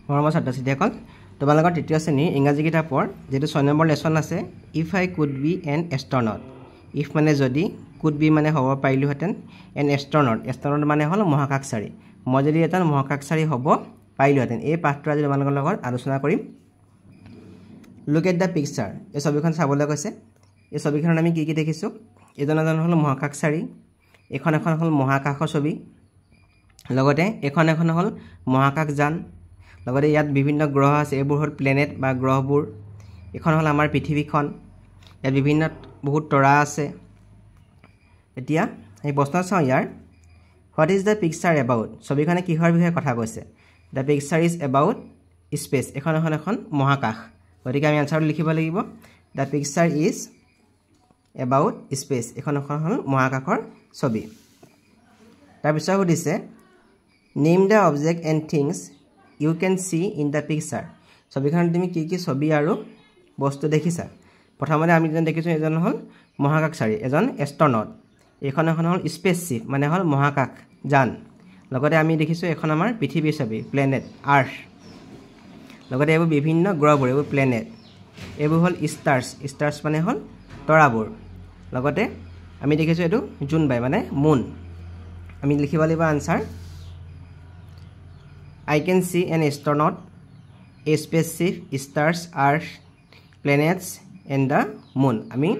মৰমৰ ছাত্ৰ-ছাত্ৰীসকল তোমালোকৰ তৃতীয় শ্ৰেণীৰ ইংৰাজী কিতাপৰ যেটো 6 নম্বৰ লেসন আছে if I could be an astronaut if মানে যদি কুড বি মানে হ'ব পাৰিলোহেঁতেন এন এস্ট্ৰনট এস্ট্ৰনট মানে হ'ল মহাকাশচাৰী মই যদি এটা মহাকাশচাৰী হ'ব পাৰিলোহেঁতেন এই পাঠটো আজি তোমালোকৰ লগত আলোচনা কৰিম লুক এট দা পিকচাৰ এই ছবিখন চাবলৈ কৈছে এই ছবিখনত আমি কি কি দেখিছো এজন হ'ল মহাকাশচাৰী এখন হ'ল মহাকাশৰ ছবি লগতে এখন হ'ল মহাকাশযান লগতে ইয়াত বিভিন্ন গ্ৰহ আছে এইবোৰ হ'ল প্লেনেট বা গ্ৰহবোৰ এখন হ'ল আমাৰ পৃথিৱীখন ইয়াত বিভিন্ন বহুত তৰা আছে এতিয়া এই প্ৰশ্ন চাওঁ ইয়াৰ what is the picture about ছবিখনে কিহৰ বিষয়ে কথা কৈছে the picture is about space এখন মহাকাশ গতিকে আমি আনসাৰটো লিখিব লাগিব the picture is about space এখন হ'ল মহাকাশৰ ছবি তাৰপিছত সুধিছে name the object and things you can see in the picture ছবিখনত তুমি কি কি ছবি আৰু বস্তু দেখিছা প্ৰথমতে আমি যেন দেখিছো এজন হ'ল মহাকাশচাৰী এজন এস্ট্ৰনট এখন হ'ল স্পেসশিপ মানে হ'ল মহাকাশ যান লগতে আমি দেখিছো এখন আমাৰ পৃথিৱীৰ ছবি প্লেনেট আৰ্থ লগতে এইবোৰ বিভিন্ন গ্ৰহবোৰ এইবোৰ প্লেনেট এইবোৰ হ'ল ষ্টাৰ্ছ মানে হ'ল তৰাবোৰ লগতে আমি দেখিছো এটো জুনবাই মানে মুন আমি লিখিব লাগিব answer I can see an astronaut, a spaceship, stars, earth, planets, and the moon. আমি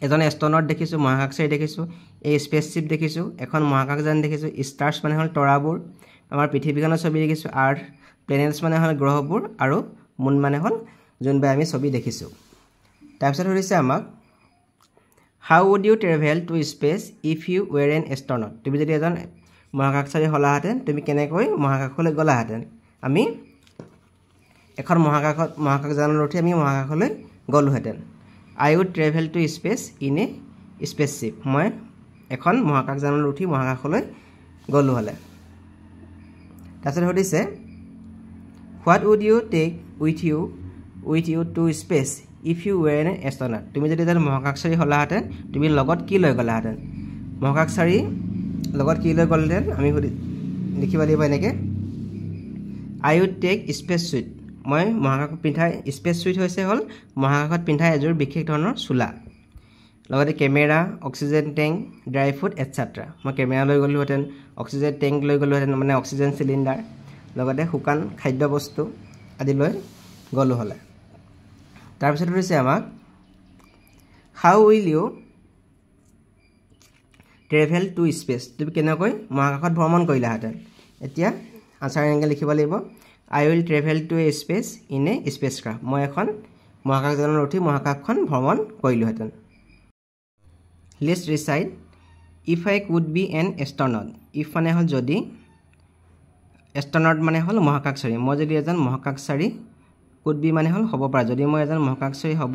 এজন এস্ট্ৰনট দেখিছো মহাকাশচাৰী দেখিছো এই স্পেসশিপ দেখিছো এখন মহাকাশযান দেখিছো স্টাৰ্ছ মানে হ'ল তৰাবোৰ আমাৰ পৃথিৱীখনৰ ছবি দেখিছো আৰ্থ প্লেনেটছ মানে হ'ল গ্ৰহবোৰ আৰু মুন মানে হ'ল যোনবাই আমি ছবি দেখিছো তাৰপিছত হৈছে আমাক how would you travel to space if you were an astronaut তুমি যদি এজন মহাকাশচাৰী হলাহেঁতেন তুমি কেনেকৈ মহাকাশলৈ গলাহেঁতেন আমি এখন মহাকাশযানত উঠি আমি মহাকাশলৈ গলোহেঁতেন I would travel to space in a spaceship মই এখন মহাকাশযানত উঠি মহাকাশলৈ গলো হলে তাৰপিছত সুধিছে what would you take with you to space if you were an astronaut তুমি যদি এজন মহাকাশচাৰী হলাহেঁতেন তুমি লগত কি লৈ গলাহেঁতেন মহাকাশচাৰী লগত কি লৈ গলহেঁতেন আমি লিখিব লাগিব এনেকৈ আই উড টেক স্পেচ সুইট মই মহাকাশত পিন্ধা স্পেচ সুইট হৈছে হ'ল মহাকাশত পিন্ধা এযোৰ বিশেষ ধৰণৰ চোলা লগতে camera oxygen tank dry food etcetera মই কেমেৰা লৈ গলোহেঁতেন অক্সিজেন টেংক লৈ গলোহেঁতেন মানে অক্সিজেন চিলিণ্ডাৰ লগতে শুকান খাদ্যবস্তু আদি লৈ গলো হ'লে তাৰপিছত হৈছে আমাক how will you travel to space তুমি কেনেকৈ মহাকাশত ভ্ৰমণ কৰিলাহেঁতেন এতিয়া আনসাৰ এনেকৈ লিখিব লাগিব I will travel to a space in a spacecraft মই এখন মহাকাশযানত উঠি মহাকাশখন ভ্ৰমণ কৰিলোহেঁতেন let's recite if I could be an astronaut if মানে হ'ল যদি এস্ট্ৰনট মানে হ'ল মহাকাশচাৰী মই যদি এজন মহাকাশচাৰী কুড বি মানে হ'ল হ'ব পৰা যদি মই এজন মহাকাশচাৰী হ'ব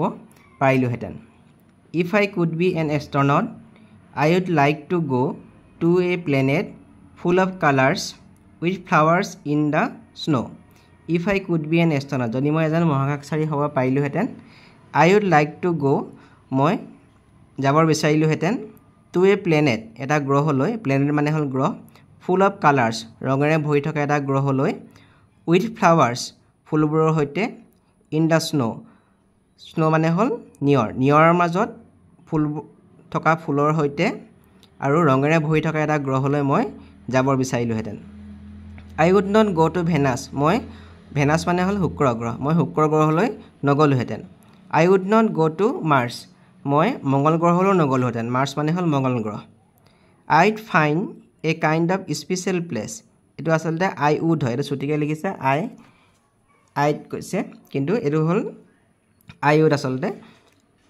পাৰিলোহেঁতেন if I could be an astronaut I would like to go to a planet full of colors with flowers in the snow. If I could be an astronaut, যদি মই এজন মহাকাশচাৰী হ'ব পাৰিলোহেঁতেন I would like to go মই যাবৰ বিচাৰিলোহেঁতেন to a planet এটা গ্ৰহলৈ planet মানে হ'ল গ্ৰহ full of colors ৰঙেৰে ভৰি থকা এটা গ্ৰহলৈ with flowers ফুলবোৰৰ সৈতে in the snow মানে হ'ল নিয়ৰৰ মাজত ফুল থকা ফুলৰ সৈতে আৰু ৰঙেৰে ভৰি থকা এটা গ্ৰহলৈ মই যাবৰ বিচাৰিলোহেঁতেন I would not go' to Venus মই ভেনাছ মানে হ'ল শুক্ৰ গ্ৰহ মই শুক্ৰ গ্ৰহলৈ নগলোহেঁতেন I would not go' to Mars মই মংগল গ্ৰহলৈ নগলোহেঁতেন মাৰ্চ মানে হ'ল মংগল গ্ৰহ আইড find a kind of special place এইটো আচলতে আই উড হয় এইটো চুটিকৈ লিখিছে আইড কৈছে কিন্তু এইটো হ'ল আই উড আচলতে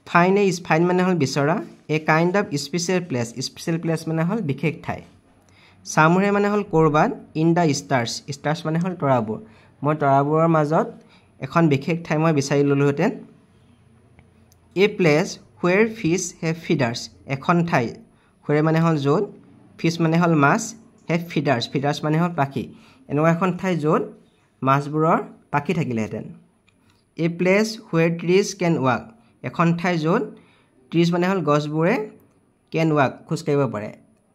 ফাইন মানে হ'ল বিচৰা a kind of special place মানে হ'ল বিশেষ ঠাই চামৰে মানে হ'ল ক'ৰবাত ইন দ্য ষ্টাৰ্ছ মানে হ'ল তৰাবোৰ মই তৰাবোৰৰ মাজত এখন বিশেষ ঠাই মই বিচাৰি ল'লোহেঁতেন a place where fish have feathers এখন ঠাই হুৱেৰ মানে হ'ল য'ত ফিছ মানে হ'ল মাছ হেভ ফিডাৰ্ছ মানে হ'ল পাখি এনেকুৱা এখন ঠাই য'ত মাছবোৰৰ পাখি থাকিলেহেঁতেন a place where trees can walk এখন ঠাই য'ত ট্ৰিজ মানে হ'ল গছবোৰে কেন ৱাক খোজকাঢ়িব পাৰে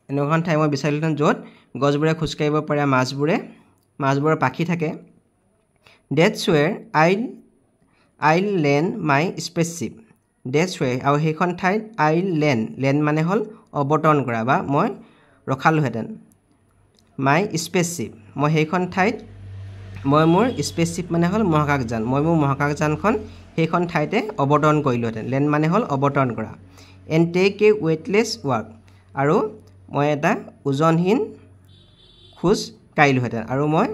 এনেকুৱা ঠাই মই বিচাৰিলোহেঁতেন য'ত গছবোৰে খোজকাঢ়িব পাৰে মাছবোৰৰ পাখি থাকে That's where I'll land my spaceship. That's where আৰু সেইখন ঠাইত I'll land মানে হ'ল অৱতৰণ কৰা বা মই ৰখালোহেঁতেন my spaceship মই সেইখন ঠাইত মই মোৰ spaceship মানে হ'ল মহাকাশযান মই মোৰ মহাকাশযানখন সেইখন ঠাইতে অৱতৰণ কৰিলোহেঁতেন land মানে হ'ল অৱতৰণ কৰা and take a weightless walk আৰু মই এটা ওজনহীন খোজ কাঢ়িলোহেঁতেন আৰু মই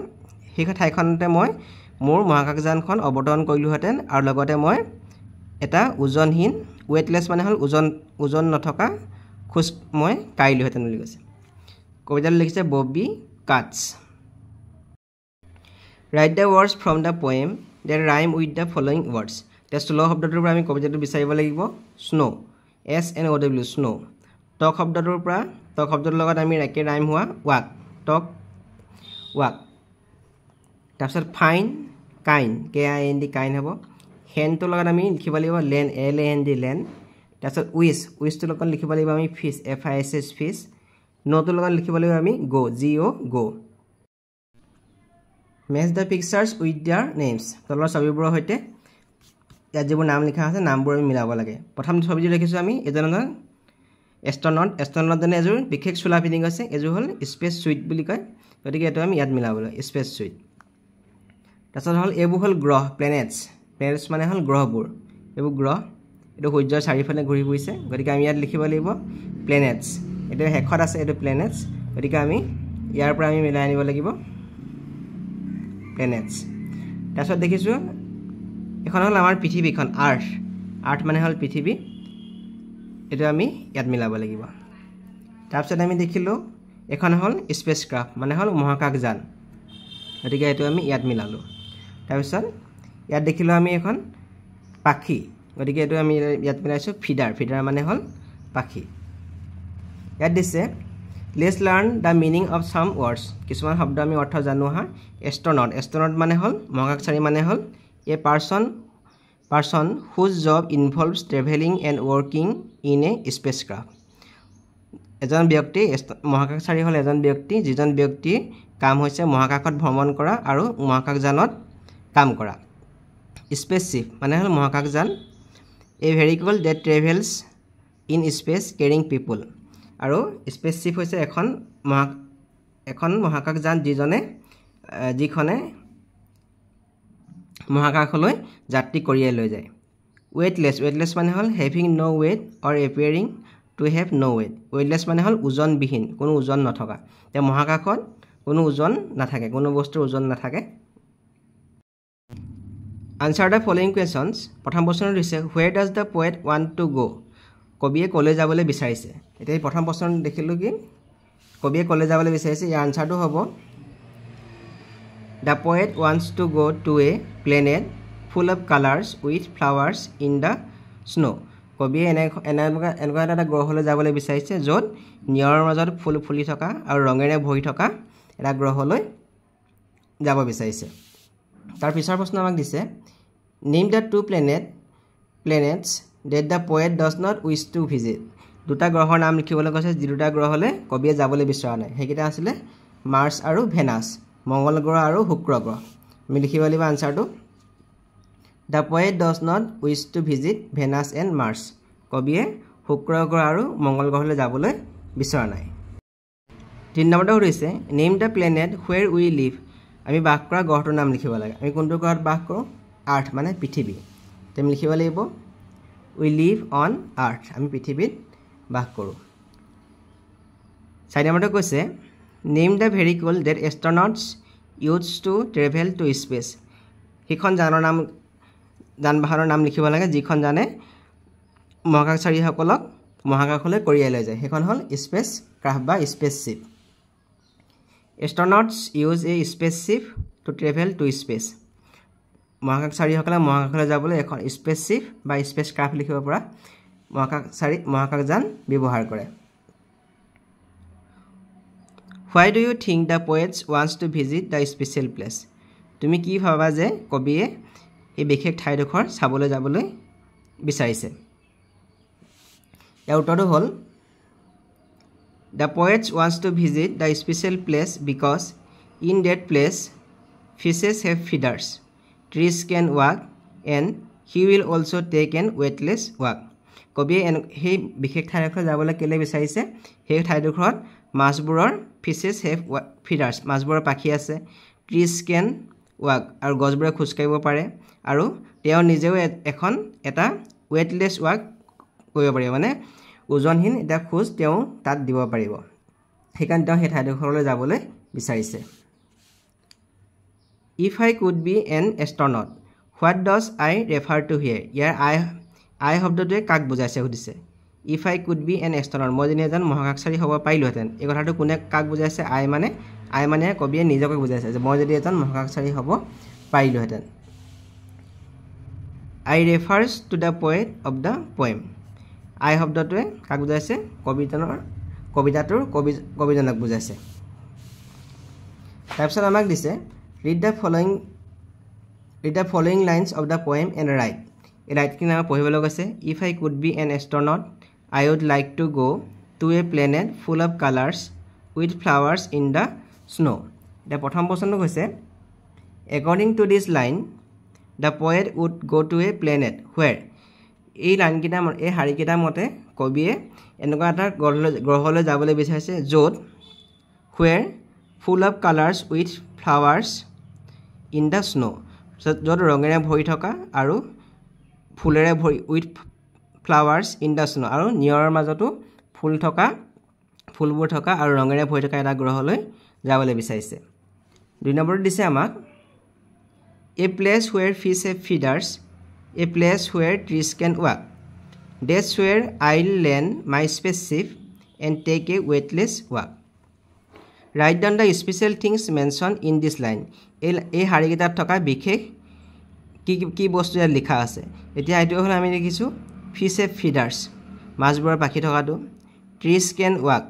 সেই ঠাইখনতে মই মোৰ মহাকাশযানখন অৱতৰণ কৰিলোহেঁতেন আৰু লগতে মই এটা ওজনহীন weightless মানে হ'ল ওজন নথকা খোজ মই কাঢ়িলোহেঁতেন বুলি কৈছে কবিতাটো লিখিছে Bobby কাটছ Write the words from the poem that rhyme with the following words. The slow শব্দটোৰ পৰা আমি কবিতাটো বিচাৰিব লাগিব snow S N O W snow talk শব্দটোৰ পৰা talk শব্দটোৰ লগত আমি একে ৰাইম হোৱা walk talk walk তাৰপিছত fine kind K I N D kind হ'ব hand টোৰ লগত আমি লিখিব লাগিব land L A N D land তাৰপিছত wish টোৰ লগত লিখিব লাগিব আমি fish F I S H fish no টোৰ লগত লিখিব লাগিব আমি go G O go Match the pictures with their names. তলৰ ছবিবোৰৰ সৈতে ইয়াত যিবোৰ নাম লিখা আছে নামবোৰ আমি মিলাব লাগে প্ৰথম ছবিটো দেখিছোঁ আমি এজন এষ্ট্ৰনট জনে এযোৰ বিশেষ চোলা পিন্ধি গৈছে এযোৰ হ'ল স্পেচ সুইট বুলি কয় গতিকে এইটো আমি ইয়াত মিলাব লাগিব স্পেচ সুইট তাৰপিছত হ'ল এইবোৰ হ'ল গ্ৰহ প্লেনেটছ মানে হ'ল গ্ৰহবোৰ এইবোৰ গ্ৰহ এইটো সূৰ্যৰ চাৰিওফালে ঘূৰি ফুৰিছে গতিকে আমি ইয়াত লিখিব লাগিব প্লেনেটছ এইটো শেষত আছে এইটো প্লেনেটছ গতিকে আমি ইয়াৰ পৰা আমি মিলাই আনিব লাগিব planets তাৰপিছত দেখিছোঁ এখন হ'ল আমাৰ পৃথিৱীখন আৰ্থ মানে হ'ল পৃথিৱী এইটো আমি ইয়াত মিলাব লাগিব তাৰপিছত আমি দেখিলোঁ এখন হ'ল স্পেচ ক্ৰাফ্ট মানে হ'ল মহাকাশযান গতিকে এইটো আমি ইয়াত মিলালোঁ তাৰপিছত ইয়াত দেখিলোঁ আমি এখন পাখি গতিকে এইটো আমি ইয়াত মিলাইছোঁ ফিডাৰ মানে হ'ল পাখি ইয়াত দিছে Let's learn the meaning of some words. কিছুমান শব্দ আমি অৰ্থ জানো হা astronaut মানে হ'ল মহাকাশচাৰী মানে হ'ল a person whose job involves traveling and working in a spacecraft. এজন ব্যক্তি মহাকাশচাৰী হ'ল এজন ব্যক্তি যিজন ব্যক্তিৰ কাম হৈছে মহাকাশত ভ্ৰমণ কৰা আৰু মহাকাশযানত কাম কৰা spaceship মানে হ'ল মহাকাশযান a vehicle that travels in space carrying people আৰু স্পেচশিপ হৈছে এখন মহাকাশযান যিখনে মহাকাশলৈ যাত্ৰী কঢ়িয়াই লৈ যায় weightless মানে হ'ল having no weight or appearing to have no weight weightless মানে হ'ল ওজনবিহীন কোনো ওজন নথকা তে মহাকাশত কোনো ওজন নাথাকে কোনো বস্তুৰ ওজন নাথাকে Answer the following questions প্ৰথম প্ৰশ্নটো দিছে where does the poet want to go কবিয়ে কলৈ যাবলৈ বিচাৰিছে এতিয়া প্ৰথম প্ৰশ্ন দেখিলোঁ কি কবিয়ে কলৈ যাবলৈ বিচাৰিছে ইয়াৰ আনসাৰটো হ'ব The poet wants to go to a planet full of colors with flowers in the snow কবিয়ে এনেকুৱা এটা গ্ৰহলৈ যাবলৈ বিচাৰিছে য'ত নিয়ৰৰ মাজত ফুল ফুলি থকা আৰু ৰঙেৰে ভৰি থকা এটা গ্ৰহলৈ যাব বিচাৰিছে তাৰ পিছৰ প্ৰশ্ন আমাক দিছে Name the two planets that the poet does not wish to visit দুটা গ্ৰহৰ নাম লিখিবলৈ কৈছে যি দুটা গ্ৰহলৈ কবিয়ে যাবলৈ বিচৰা নাই সেইকেইটা আছিল মাৰ্চ আৰু ভেনাছ মঙ্গল গ্ৰহ আৰু শুক্ৰ গ্ৰহ আমি লিখিব লাগিব আনসাৰটো The poet does not wish to visit Venus and Mars কবিয়ে শুক্ৰ গ্ৰহ আৰু মঙ্গল গ্ৰহলৈ যাবলৈ বিচৰা নাই 3 নম্বৰটো হৈছে Name the planet where we live আমি বাস কৰা গ্ৰহটোৰ নাম লিখিব লাগে আমি কোনটো গ্ৰহত বাস কৰোঁ আৰ্থ মানে পৃথিৱী তেম লিখিব লাগিব We live on earth আমি পৃথিৱীত বাস কৰোঁ 4 নম্বৰটো কৈছে Name the vehicle that astronauts use to travel to space হিখন যানবাহনৰ নাম লিখিব লাগে যিখন জানে মহাকাশচাৰীসকলক মহাকাশলৈ কঢ়িয়াই লৈ যায় সেইখন হ'ল স্পেচ ক্ৰাফ্ট বা স্পেচশিপ Astronauts use a spaceship to travel to space মহাকাশচাৰীসকলে মহাকাশলৈ যাবলৈ এখন স্পেচশিপ বা স্পেচ ক্ৰাফ্ট লিখিব পৰা মহাকাশযান ব্যৱহাৰ কৰে Why do you think the poet wants to visit the special place তুমি কি ভাবা যে কবিয়ে এই বিশেষ ঠাইডোখৰ চাবলৈ যাবলৈ বিচাৰিছে ইয়াৰ উত্তৰটো হ'ল The poet wants to visit the special place because in that place fishes have feeders trees can walk and he will also take an weightless walk কবিয়ে সেই বিশেষ ঠাইডোখৰ যাবলৈ কেলে বিচাৰিছে সেই ঠাইডোখৰত মাছবোৰৰ fishes have feeders মাছবোৰৰ পাখি আছে trees can walk আৰু গছবোৰে খোজ কাঢ়িব পাৰে আৰু তেওঁ নিজেও এখন এটা weightless walk কৰিব পাৰিব মানে ওজনহীন এটা খোজ তেওঁ তাত দিব পাৰিব সেইকাৰণে তেওঁ সেই ঠাইডোখৰলৈ যাবলৈ বিচাৰিছে If I could be an astronaut what does I refer to here year I শব্দটোৱে কাক বুজাইছে সুধিছে If I could be an astronaut মই যদি এজন মহাকাশচাৰী হ'ব পাৰিলোহেঁতেন এই কথাটো কোনে কাক বুজাইছে I মানে কবিয়ে নিজকে বুজাইছে যে মই যদি এজন মহাকাশচাৰী হ'ব পাৰিলোহেঁতেন I refers to the poet of the poem I শব্দটোৱে কাক বুজাইছে কবিতাটোৰ কবিজনক বুজাইছে তাৰপিছত আমাক দিছে read the following lines of the poem and write এই লাইনখিনি আমাৰ পঢ়িবলৈ কৈছে if I could be an astronaut I would like to go to a planet full of colors with flowers in the snow এটা প্ৰথম প্ৰশ্নটো কৈছে according to this line the poet would go to a planet where এই লাইনকিটা এই হাৰিকিটা মতে কবিয়ে এনেকুৱা এটা গ্ৰহলৈ যাবলৈ বিচাৰিছে য'ত where full of colors with flowers in the snow য'ত ৰঙেৰে ভৰি থকা আৰু ফুলেৰে ভৰি with flowers in the snow আৰু নিয়ৰৰ মাজতো ফুলবোৰ থকা আৰু ৰঙেৰে ভৰি থকা এটা গ্ৰহলৈ যাবলৈ বিচাৰিছে দুই নম্বৰত দিছে আমাক a place where fish have feeders a place where trees can walk that's where I'll land my spaceship and take a weightless walk write down the special things mentioned in this line এই হাৰিকিটাত থকা বিশেষ কি বস্তু ইয়াত লিখা আছে এতিয়া এইটো হ'ল আমি দেখিছোঁ fish have feeders মাছবোৰৰ পাখি থকাটো trees can walk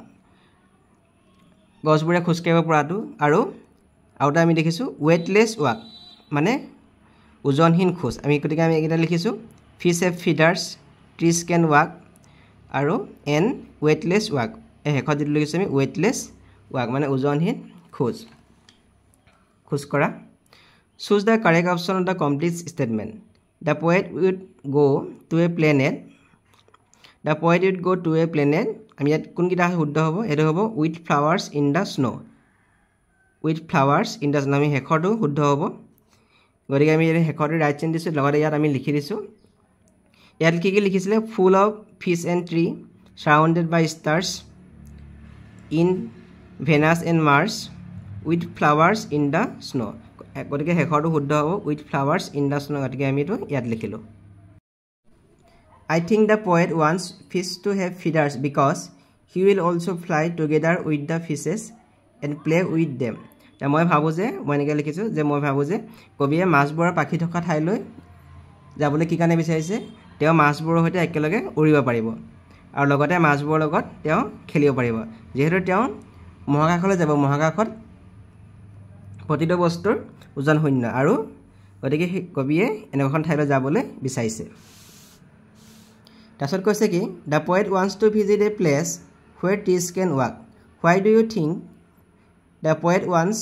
গছবোৰে খোজ কাঢ়িব পৰাটো আৰু আউটা আমি দেখিছোঁ weightless walk মানে ওজনহীন খোজ আমি গতিকে আমি এইকেইটা লিখিছোঁ fish have feeders trees can walk আৰু and weightless walk এই শেষত যিটো লিখিছোঁ আমি weightless walk মানে ওজনহীন খোজ কৰা choose the correct option of the complete statement the poet would go to a planet আমি ইয়াত কোনকেইটা শুদ্ধ হ'ব এইটো হ'ব with flowers in the snow আমি শেষৰটো শুদ্ধ হ'ব গতিকে আমি এই শেষৰটো ৰাইট চেঞ্জ দিছোঁ লগতে ইয়াত আমি লিখি দিছোঁ ইয়াত কি লিখিছিলে full of fish and tree surrounded by stars in Venus and Mars with flowers in the snow গতিকে শেষৰটো শুদ্ধ হ'ব with flowers in the snow গতিকে আমি এইটো ইয়াত লিখিলোঁ I think the poet wants fish to have feeders because he will also fly together with the fishes and play with them মই ভাবোঁ যে মই এনেকৈ লিখিছোঁ যে মই ভাবোঁ যে কবিয়ে মাছবোৰৰ পাখি থকা ঠাইলৈ যাবলৈ কি কাৰণে বিচাৰিছে তেওঁ মাছবোৰৰ সৈতে একেলগে উৰিব পাৰিব আৰু লগতে মাছবোৰৰ লগত তেওঁ খেলিব পাৰিব যিহেতু তেওঁ মহাকাশলৈ যাব মহাকাশত প্ৰতিটো বস্তুৰ ওজন শূন্য আৰু গতিকে কবিয়ে এনেখন ঠাইলৈ যাবলৈ বিচাৰিছে তাৰপিছত কৈছে কি the poet wants to visit a place where trees can walk why do you think the poet wants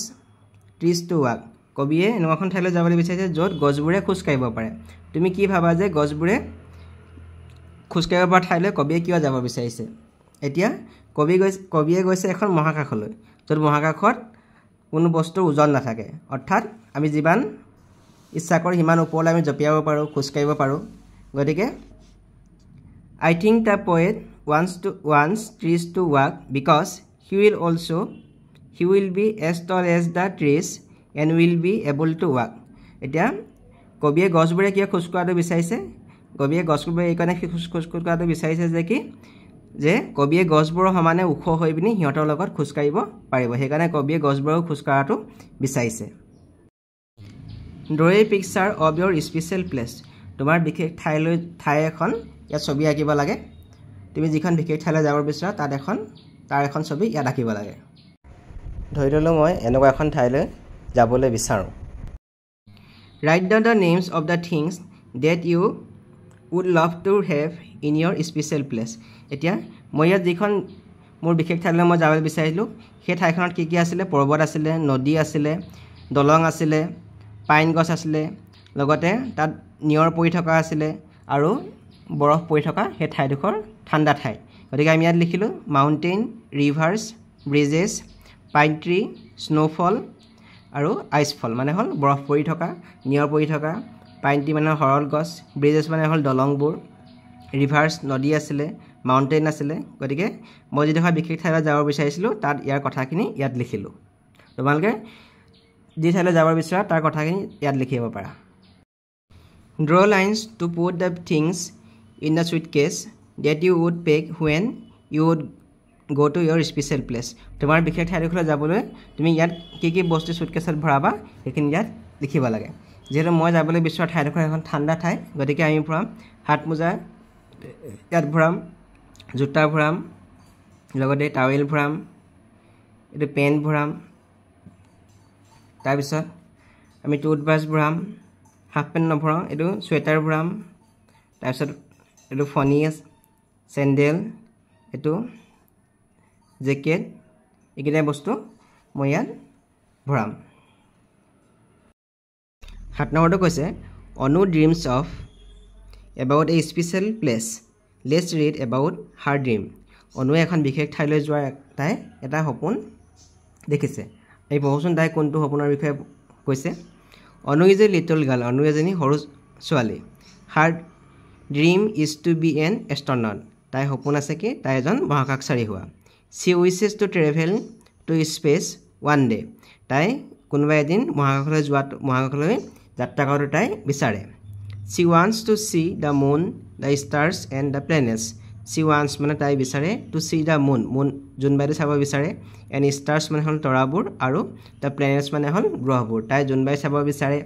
trees to walk কবিয়ে এনেখন ঠাইলৈ যাবলৈ বিচাৰিছে য'ত গছবোৰে খোজ কাঢ়িব পাৰে তুমি কি ভাবা যে গছবোৰে খোজ কাঢ়িব পৰা ঠাইলৈ কবিয়ে কিয় যাব বিচাৰিছে এতিয়া কবিয়ে গৈছে এখন মহাকাশলৈ য'ত মহাকাশত কোনো বস্তুৰ ওজন নাথাকে অৰ্থাৎ আমি যিমান ইচ্ছা কৰি সিমান ওপৰলৈ আমি জঁপিয়াব পাৰোঁ খোজ কাঢ়িব পাৰোঁ গতিকে I think the poet wants trees to walk because he will be as tall as the trees and will be able to walk এতিয়া কবিয়ে গছবোৰে কিয় খোজ কঢ়াটো বিচাৰিছে কবিয়ে গছবোৰে এইকাৰণে খোজ কঢ়াটো বিচাৰিছে যে কি যে কবিয়ে গছবোৰৰ সমানে ওখ হৈ পিনি সিহঁতৰ লগত খোজ কাঢ়িব পাৰিব সেইকাৰণে কবিয়ে গছবোৰক খোজ কঢ়াটো বিচাৰিছে Draw a picture of your special place তোমাৰ বিশেষ ঠাই এখন ইয়াত ছবি আঁকিব লাগে তুমি যিখন বিশেষ ঠাইলৈ যাব বিচাৰা তাৰ এখন ছবি ইয়াত আঁকিব লাগে ধৰি ললোঁ মই এনেকুৱা এখন ঠাইলৈ যাবলৈ বিচাৰোঁ Write down the names of the things that you would love to have in your special place এতিয়া মই ইয়াত যিখন মোৰ বিশেষ ঠাইলৈ মই যাবলৈ বিচাৰিলোঁ সেই ঠাইখনত কি আছিলে পৰ্বত আছিলে নদী আছিলে দলং আছিলে পাইন গছ আছিলে লগতে তাত নিয়ৰ পৰি থকা আছিলে আৰু বৰফ পৰি থকা সেই ঠাইডোখৰ ঠাণ্ডা ঠাই গতিকে আমি ইয়াত লিখিলোঁ mountain rivers bridges pine tree snowfall আৰু আইচফল মানে হ'ল বৰফ পৰি থকা নিয়ৰ পৰি থকা পাইন ট্ৰি মানে সৰল গছ ব্ৰিজেছ মানে হ'ল দলংবোৰ ৰিভাৰ্ছ নদী আছিলে মাউণ্টেইন আছিলে গতিকে মই যিডোখৰ বিশেষ ঠাইলৈ যাব বিচাৰিছিলোঁ তাত ইয়াৰ কথাখিনি ইয়াত লিখিলোঁ তোমালোকে যি ঠাইলৈ যাব বিচৰা তাৰ কথাখিনি ইয়াত লিখিব পাৰা draw lines to put the things in the suitcase that you would pack when you would go' to your special place তোমাৰ বিশেষ ঠাইডোখৰলৈ যাবলৈ তুমি ইয়াত কি বস্তু চুইটকেছত ভৰাবা সেইখিনি ইয়াত লিখিব লাগে যিহেতু মই যাবলৈ বিচৰা ঠাইডোখৰ এখন ঠাণ্ডা ঠাই গতিকে আমি ভৰাম হাত মোজা ইয়াত ভৰাম জোতা ভৰাম লগতে টাৱেল ভৰাম এইটো পেণ্ট ভৰাম তাৰপিছত আমি টুথব্ৰাছ ভৰাম হাফ পেণ্ট নভৰাওঁ এইটো চুৱেটাৰ ভৰাম তাৰপিছত এইটো ফণি চেণ্ডেল এইটো জেকেট এইকেইটা বস্তু মই ইয়াত ভৰাম 7 নম্বৰটো কৈছে Anu dreams of about a special place let's read about her dream অনুৱে এখন বিশেষ ঠাইলৈ যোৱাৰ তাই এটা সপোন দেখিছে এই পঢ়কচোন তাই কোনটো সপোনৰ বিষয়ে কৈছে অনু ইজ এ লিটল গাৰ্ল অনু এজনী সৰু ছোৱালী her dream is to be an astronaut তাই সপোন আছে কি তাই এজন মহাকাশচাৰী হোৱা she wishes to travel to space one day তাই কোনোবা এদিন মহাকাশলৈ যাত্ৰা কৰাটো তাই বিচাৰে she wants to see the moon the stars and the planets she wants মানে তাই বিচাৰে টু চি দ্য মুন জোনবাইটো চাব বিচাৰে এণ্ড ষ্টাৰ্ছ মানে হ'ল তৰাবোৰ আৰু দ্য প্লেনেটছ মানে হ'ল গ্ৰহবোৰ তাই জোনবাই চাব বিচাৰে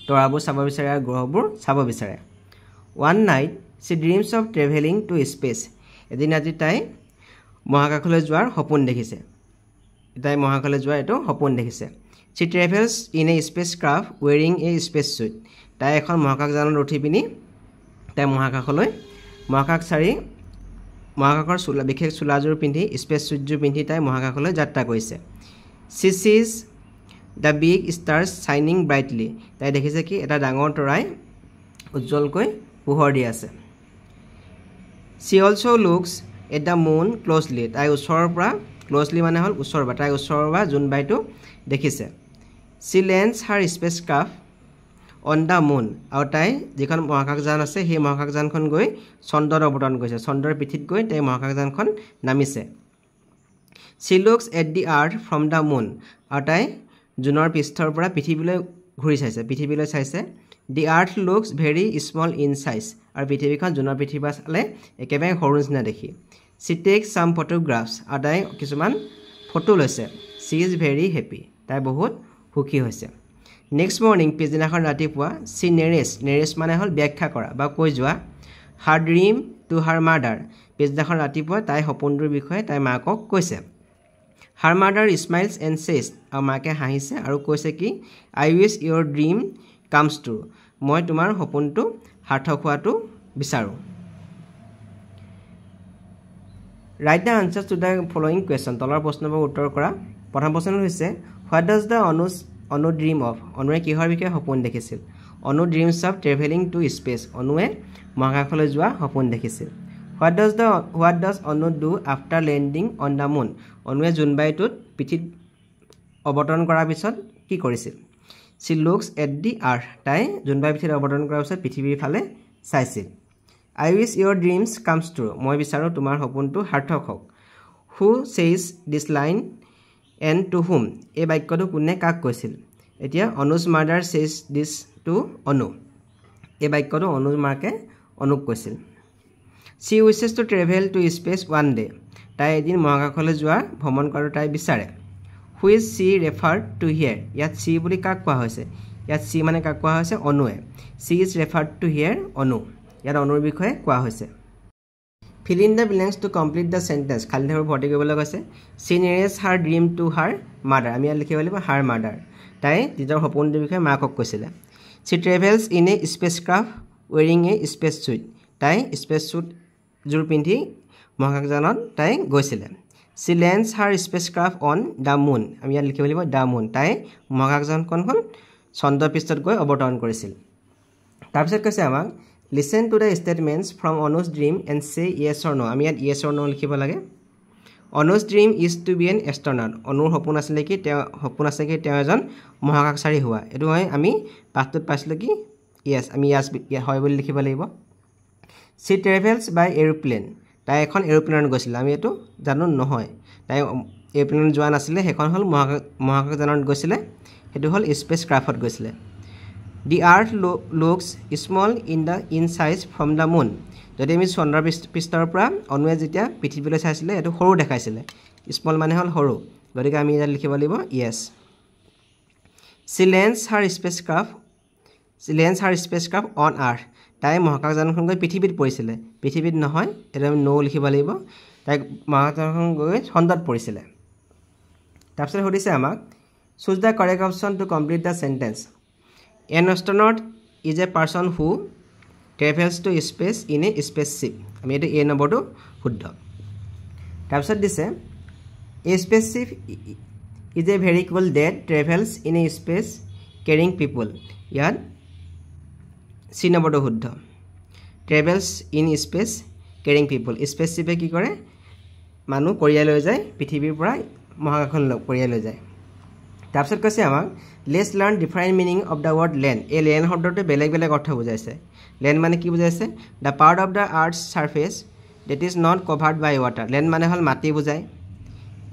তৰাবোৰ চাব বিচাৰে আৰু গ্ৰহবোৰ চাব বিচাৰে one night she dreams of travelling to space এদিন আজি তাই মহাকাশলৈ যোৱাৰ সপোন দেখিছে তাই মহাকাশলৈ যোৱাৰ এইটো সপোন দেখিছে she travels in a space craft wearing a space suit তাই এখন মহাকাশযানত উঠি পিনি তাই মহাকাশৰ বিশেষ চোলাযোৰ পিন্ধি স্পেচ স্যুটযোৰ পিন্ধি তাই মহাকাশলৈ যাত্ৰা কৰিছে she sees the big stars শ্বাইনিং ব্ৰাইটলি তাই দেখিছে কি এটা ডাঙৰ তৰাই উজ্জ্বলকৈ পোহৰ দি আছে she also' looks at the moon closely তাই ওচৰৰ পৰা ক্ল'জলি মানে হ'ল ওচৰৰ পৰা তাই ওচৰৰ পৰা জোনবাইটো দেখিছে she lands her space craft on the moon আৰু তাই যিখন মহাকাশযান আছে সেই মহাকাশযানখন গৈ চন্দ্ৰত অৱতৰণ কৰিছে চন্দ্ৰৰ পিঠিত গৈ তাই মহাকাশযানখন নামিছে she looks at the earth from the moon আৰু তাই জোনৰ পৃষ্ঠৰ পৰা পৃথিৱীলৈ ঘূৰি চাইছে পৃথিৱীলৈ চাইছে the earth looks very small in size আৰু পৃথিৱীখন জোনৰ পৃথিৱী চালে একেবাৰে সৰু নিচিনা দেখি চি টেক ছাম ফটোগ্ৰাফছ আৰু তাই কিছুমান ফটো লৈছে চি ইজ ভেৰি হেপী তাই বহুত সুখী হৈছে নেক্সট মৰ্ণিং পিছদিনাখন ৰাতিপুৱা চি নেৰেছ মানে হ'ল ব্যাখ্যা কৰা বা কৈ যোৱা হাৰ ড্ৰিম টু হাৰ মাদাৰ পিছদিনাখন ৰাতিপুৱা তাই সপোনটোৰ বিষয়ে তাই মাকক কৈছে হাৰ মাদাৰ স্মাইলছ এণ্ড চেজ আৰু মাকে হাঁহিছে আৰু কৈছে কি I wish your dream comes true মই তোমাৰ সপোনটো সাৰ্থক হোৱাটো বিচাৰোঁ write the answers to the following question তলৰ প্ৰশ্নবোৰ উত্তৰ কৰা প্ৰথম প্ৰশ্নটো হৈছে what does the Anu dream of অনুৱে কিহৰ বিষয়ে সপোন দেখিছিল Anu dreams of travelling to space অনুৱে মহাকাশলৈ যোৱা সপোন দেখিছিল what does Anu do after landing on the moon অনুৱে জোনবাইটোত পিঠিত অৱতৰণ কৰাৰ পিছত কি কৰিছিল C looks at the earth তাই জোনবাই পিঠিত অৱতৰণ কৰাৰ পিছত পৃথিৱীৰ ফালে চাইছিল I wish your dreams comes true মই বিচাৰোঁ তোমাৰ সপোনটো সাৰ্থক হওক who says this line and to whom এই বাক্যটো কোনে কাক কৈছিল এতিয়া Anu's mother says this to Anu এই বাক্যটো অনুজ মাকে অনুক কৈছিল she wishes to travel to space one day তাই এদিন মহাকাশলৈ যোৱা ভ্ৰমণ কৰাটো তাই বিচাৰে which she referred to here ইয়াত চি বুলি কাক কোৱা হৈছে ইয়াত চি মানে কাক কোৱা হৈছে অনুৱে she is referred to here Anu ইয়াত অনুৰ বিষয়ে কোৱা হৈছে fill in the blanks to complete the sentence খালী ঠাইবোৰ ভৰ্তি কৰিবলৈ কৈছে she narrates her dream to her mother আমি ইয়াত লিখিব লাগিব হাৰ মাদাৰ তাই নিজৰ সপোনটোৰ বিষয়ে মাকক কৈছিলে she travels in a space craft wearing a space suit তাই স্পেচ স্যুটযোৰ পিন্ধি মহাকাশযানত তাই গৈছিলে she lands her space craft on the moon আমি ইয়াত লিখিব লাগিব দ্য মুন তাই মহাকাশযানখন চন্দ্ৰপৃষ্ঠত গৈ অৱতৰণ কৰিছিল তাৰপিছত কৈছে আমাক listen to the statements from Anu's dream and say yes or no আমি ইয়াত ইয়েছ অৰ নো লিখিব লাগে Anu's dream is to be an astronaut অনুৰ সপোন আছিলে কি তেওঁ এজন মহাকাশচাৰী হোৱা এইটো আমি পাঠটোত পাইছিলোঁ কি ইয়েছ আমি ইয়াছ হয় বুলি লিখিব লাগিব সি ট্ৰেভেলছ বাই এৰোপ্লেন তাই এখন এৰোপ্লেনত গৈছিল আমি এইটো জানো নহয় তাই এৰোপ্লেনত যোৱা নাছিলে সেইখন হ'ল মহাকাশযানত গৈছিলে সেইটো হ'ল স্পেচ ক্ৰাফ্টত গৈছিলে the earth looks small in size from the moon যদি আমি চন্দ্ৰপৃষ্ঠৰ পৰা অনুৱে যেতিয়া পৃথিৱীলৈ চাইছিলে এইটো সৰু দেখাইছিলে স্মল মানে হ'ল সৰু গতিকে আমি ইয়াত লিখিব লাগিব yes she lands her spacecraft on earth তাই মহাকাশযানখন গৈ পৃথিৱীত পৰিছিলে পৃথিৱীত নহয় এইটো আমি নো লিখিব লাগিব তাই মহাকাশযানখন গৈ চন্দ্ৰত পৰিছিলে তাৰপিছত সুধিছে আমাক choose the correct option to complete the sentence an astronaut is a person who travels to space in a spaceship আমি এইটো এ নম্বৰটো শুদ্ধ তাৰপিছত দিছে a spaceship is a vehicle that travels in a space carrying people ইয়াত C নম্বৰটো শুদ্ধ travels in space carrying people স্পেচশ্বিপে কি কৰে মানুহ কঢ়িয়াই লৈ যায় পৃথিৱীৰ পৰা মহাকাশলৈ কঢ়িয়াই লৈ যায় তাৰপিছত কৈছে আমাক let's learn different meaning of the word land এই লেণ্ড শব্দটোৱে বেলেগ বেলেগ অৰ্থ বুজাইছে লেণ্ড মানে কি বুজাইছে the part of the earth surface that is not covered by water land মানে হ'ল মাটি বুজায়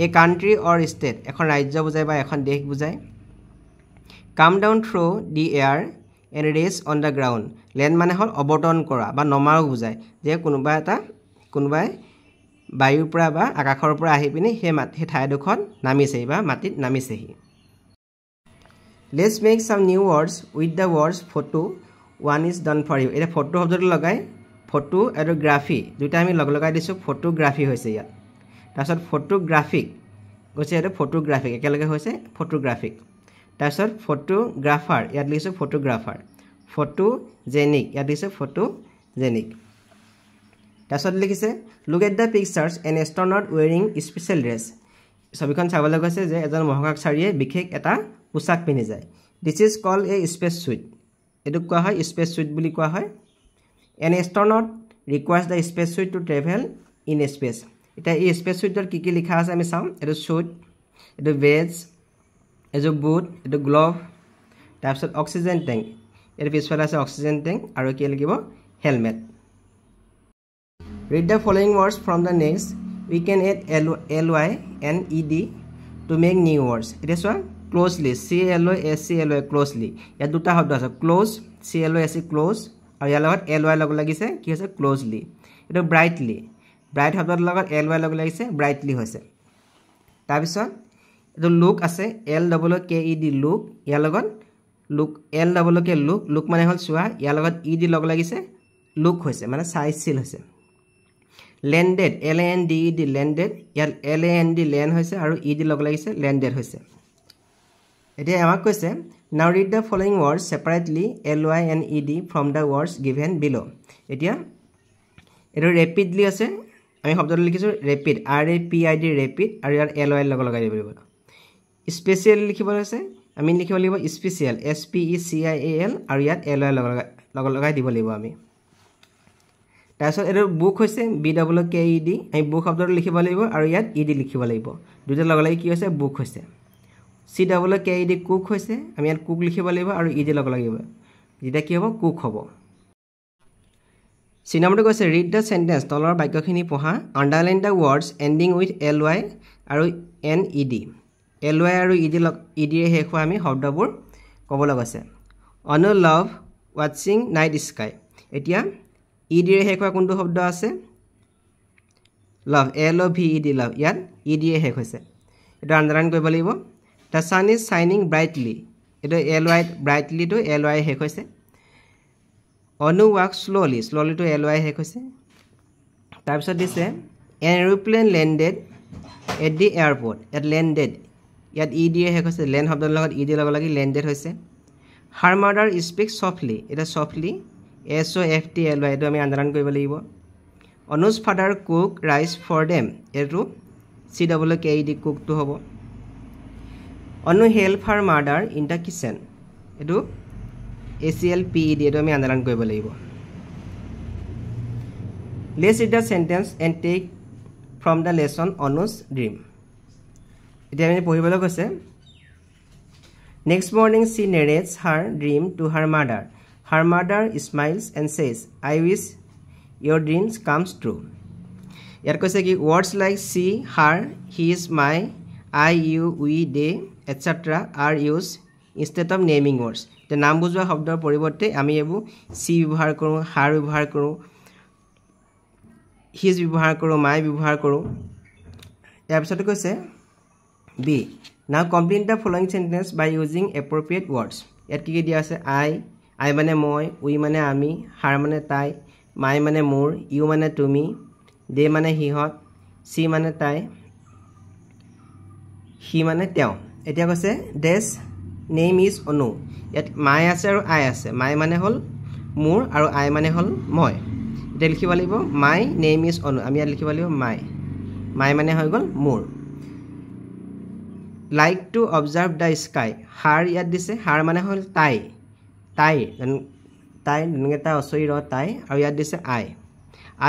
এ কাণ্ট্ৰি অৰ ষ্টেট এখন ৰাজ্য বুজায় বা এখন দেশ বুজায় come down through the air and reach on the ground land মানে হ'ল অৱতৰণ কৰা বা নমাও বুজায় যে কোনোবাই বায়ুৰ পৰা বা আকাশৰ পৰা আহি পিনি সেই ঠাইডোখৰত নামিছেহি বা মাটিত নামিছেহি let's make some new words with the words photo one is done for you এতিয়া ফটো শব্দটো লগাই ফটো আৰু গ্ৰাফি দুইটা আমি লগাই দিছোঁ ফটোগ্ৰাফি হৈছে ইয়াত তাৰপিছত ফটোগ্ৰাফিক কৈছে এইটো ফটোগ্ৰাফিক একেলগে হৈছে ফটোগ্ৰাফিক তাৰপিছত ফটোগ্ৰাফাৰ ইয়াত লিখিছোঁ ফটোগ্ৰাফাৰ ফটোজেনিক ইয়াত লিখিছোঁ ফটোজেনিক তাৰপিছত লিখিছে look at the pictures N astronaut wearing special dress ছবিখন চাবলৈ গৈছে যে এজন মহাকাশচাৰীয়ে বিশেষ এটা পোচাক পিন্ধি যায় this is call a space suit এইটোক কোৱা হয় স্পেচ চুইট বুলি কোৱা হয় an astronaut requires the space suit to travel in space এতিয়া এই স্পেচ চুইটত কি কি লিখা আছে আমি চাম এইটো চুইট এইটো বেজ এইটো বুট এইটো গ্লভ তাৰপিছত অক্সিজেন টেংক এইটো পিছফালে আছে অক্সিজেন টেংক আৰু কি লাগিব helmet read the following words from the next we can add LYNED to make new words এতিয়া চোৱা ক্ল'জলি CLOSE ক্ল'জলি ইয়াত দুটা শব্দ আছে ক্ল'জ CLOSE ক্ল'জ আৰু ইয়াৰ লগত LY লগ লাগিছে কি হৈছে ক্ল'জলি এইটো ব্ৰাইটলি ব্ৰাইট শব্দৰ লগত LY লগ লাগিছে ব্ৰাইটলি হৈছে তাৰপিছত এইটো লুক আছে LOOKED লুক ইয়াৰ লগত লুক LOOK লুক মানে হ'ল চোৱা ইয়াৰ লগত ED লগ লাগিছে লুক হৈছে মানে চাইছিল হৈছে লেণ্ডেড LANDED লেণ্ডেড ইয়াত LAND লেণ্ড হৈছে আৰু ED লগ লাগিছে লেণ্ডেড হৈছে এতিয়া আমাক কৈছে now read the following words separately LYNED from the words given below' এতিয়া এইটো ৰেপিডলি আছে আমি শব্দটো লিখিছোঁ ৰেপিড RAPID ৰেপিড আৰু ইয়াত LY লগ লগাই দিব লাগিব স্পেচিয়েল লিখিব আছে আমি লিখিব লাগিব স্পেচিয়েল SPECIAL আৰু ইয়াত LY লগ লগাই দিব লাগিব আমি তাৰপিছত এইটো বুক হৈছে BOOKED আমি বুক শব্দটো লিখিব লাগিব আৰু ইয়াত ED লিখিব লাগিব দুটা লগ লাগি কি হৈছে বুক হৈছে COOKED কুক হৈছে আমি ইয়াত কুক লিখিব লাগিব আৰু ED লগ লাগিব যেতিয়া কি হ'ব কুক হ'ব চি নম্বৰটো কৈছে ৰিড দ্য চেণ্টেন্স তলৰ বাক্যখিনি পঢ়া underline the words ending with LY আৰু NED LY আৰু EDৰে শেষ হোৱা আমি শব্দবোৰ ক'বলৈ কৈছে অনু লাভ ৱাচিং নাইট স্কাই এতিয়া EDৰে শেষ হোৱা কোনটো শব্দ আছে লাভ LOVED লাভ ইয়াত EDৰে শেষ হৈছে এইটো আণ্ডাৰলাইন কৰিব লাগিব দ্য ছান ইজ শাইনিং ব্ৰাইটলি এইটো LY ব্ৰাইটলিটো LY শেষ হৈছে অনু ৱাক শ্ল'লিটো LY শেষ হৈছে তাৰপিছত দিছে an aeroplane landed at the airport ইয়াত লেণ্ডেড ইয়াত EDৰে শেষ হৈছে লেণ্ড শব্দৰ লগত ED লগ লাগি লেণ্ডেড হৈছে হাৰ মাদাৰ স্পীক চফলি এটা চফলি SOFTLY এইটো আমি আণ্ডাৰলাইন কৰিব লাগিব Anuj father cook rice for them এইটো COOKED কুকটো হ'ব Anu help her mother in the kitchen এটো ACLPED এটো আমি আন্ডাৰলাইন কৰিব লাগিব Let's read the sentence and take from the lesson Anu's dream এতিয়া আমি পঢ়িবলৈ কৈছে Next morning she narrates her dream to her mother Her mother smiles and says I wish your dreams comes true ইয়াত কৈছে কি words like she her he is my I you we they etc are used instead of naming words তে নাম বুজোৱা শব্দৰ পৰিৱৰ্তে আমি এবু she ব্যৱহাৰ কৰো her ব্যৱহাৰ কৰো his ব্যৱহাৰ কৰো my ব্যৱহাৰ কৰো ইয়াৰ পিছত কৈছে B now complete the following sentence by using appropriate words ইয়াত কি দিয়া আছে I মানে মই we মানে আমি her মানে তাই my মানে মোৰ you মানে তুমি they মানে হিহত she মানে তাই he মানে তেওঁ এতিয়া কৈছে this name is Anu ইয়াত my আছে আৰু I আছে my মানে হল মোৰ আৰু I মানে হল মই এটা লিখিব লাগিব my name is Anu আমি ইয়াত লিখিব লাগিব my মানে হৈ গল মোৰ like to observe the sky her ইয়াত দিছে her মানে হল তাই নংগেটা অসৈৰ তাই আৰু ইয়াত দিছে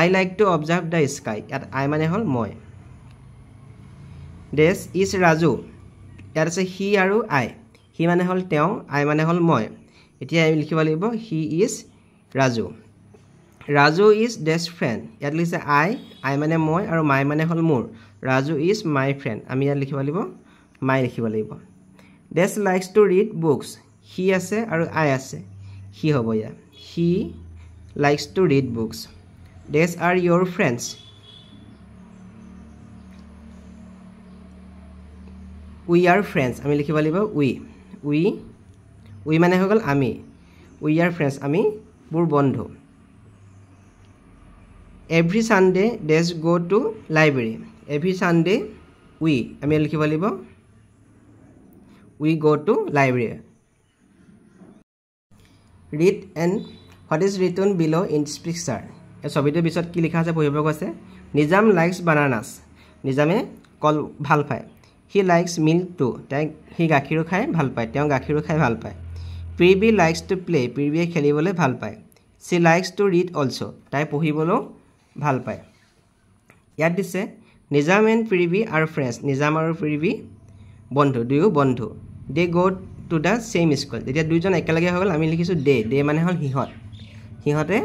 I like to observe the sky ইয়াত I মানে হল মই this is Raju ইয়াত আছে he আৰু I he মানে হল তেওঁ I মানে হল মই এতিয়া আমি লিখিব লাগিব he is Raju is best friend ইয়াত লিখছে I মানে মই আৰু my মানে হল মোৰ Raju is my friend আমি ইয়াত লিখিব লাগিব my লিখিব লাগিব Des likes to read books he আছে আৰু I আছে he হ'ব ইয়া he likes to read books Des are your friends we are friends আমি লিখিব লাগিব we মানে হৈ গল আমি we are friends আমি বুৰ বন্ধু Every Sunday Des go to library every Sunday we আমি লিখিব লাগিব we go to library read and what is written below in this picture এই ছবিটোৰ পিছত কি লিখা আছে পঢ়িব কৈছে নিজাম likes bananas নিজামে কল ভাল পায় he likes milk too তাই হি গাখীৰ খায় ভাল পায় তেওঁ গাখীৰ খায় ভাল পায় Privi likes to play Privi খেলিবলৈ ভাল পায় she likes to read also তাই পঢ়িবলৈ ভাল পায় ইয়াত দিছে Nizam and Privi are friends Nizam আৰু Privi বন্ধু দুয়ো বন্ধু they go to the same school যেতিয়া দুইজন একেলগে হৈ গল আমি লিখিছো they মানে হল হিহতে